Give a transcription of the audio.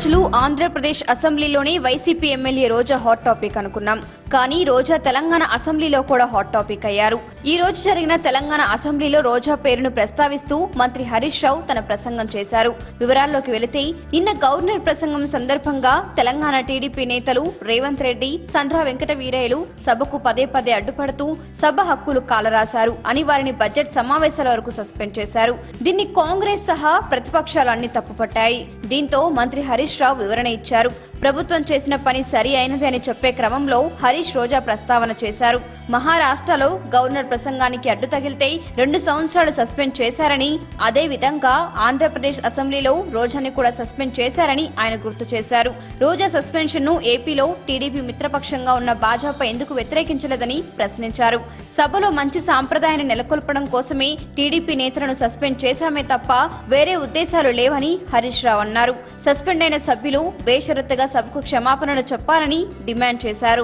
రోజులు Andhra Pradesh అసెంబ్లీలోనే YCP MLA రోజా hot topic అనుకున్నాం. కానీ రోజా తెలంగాణ అసెంబ్లీలో కూడా హాట్ టాపిక్ అయ్యారు. ఈ రోజు జరిగిన తెలంగాణ అసెంబ్లీలో రోజా పేరును ప్రస్తావిస్తూ మంత్రి హరీష్ రావు తన ప్రసంగం చేశారు. వివరాల్లోకి వెళితే నిన్న గవర్నర్ ప్రసంగం సందర్భంగా తెలంగాణ టీడీపీ నేతలు రేవంత్ రెడ్డి, సండ్ర వెంకట వీరయ్యలు సభకు పదే పదే అడ్డుపడుతూ సభ హక్కులు కాలరాశారు అని వారిని బడ్జెట్ సమావేశాల వరకు సస్పెండ్ చేశారు. దీన్ని కాంగ్రెస్ సహా ప్రతిపక్షాలు అన్ని తప్పుపట్టాయి. దీంతో మంత్రి హరీష్ రావు వివరణ ఇచ్చారు. ప్రభుత్వం చేసిన పని సరి అయినది అని చెప్పే క్రమంలో హరీష్ రోజా ప్రస్తావన చేశారు. మహారాష్ట్రలో గవర్నర్ ప్రసంగానికి అడ్డు తగిలితే 2 సంవత్సరాలు సస్పెండ్ చేశారని, అదే విధంగా ఆంధ్రప్రదేశ్ అసెంబ్లీలో రోజాని కూడా సస్పెండ్ చేశారని ఆయన గుర్తు చేశారు. రోజా సస్పెన్షన్ ను ఏపీలో టీడీపీ మిత్రపక్షంగా ఉన్న భాజపా ఎందుకు వ్యతిరేకించలేదని ప్రశ్నించారు. సభలో మంచి సాంప్రదాయాన్ని నెలకొల్పడం కోసమే టీడీపీ నేతలను సస్పెండ్ చేశామే తప్ప వేరే ఉద్దేశాలు లేవని హరీష్ రావు అన్నారు. సస్పెండ్ అయిన సభ్యులు బేషరతుగా సభకు క్షమాపణలు చెప్పాలని డిమాండ్ చేశారు.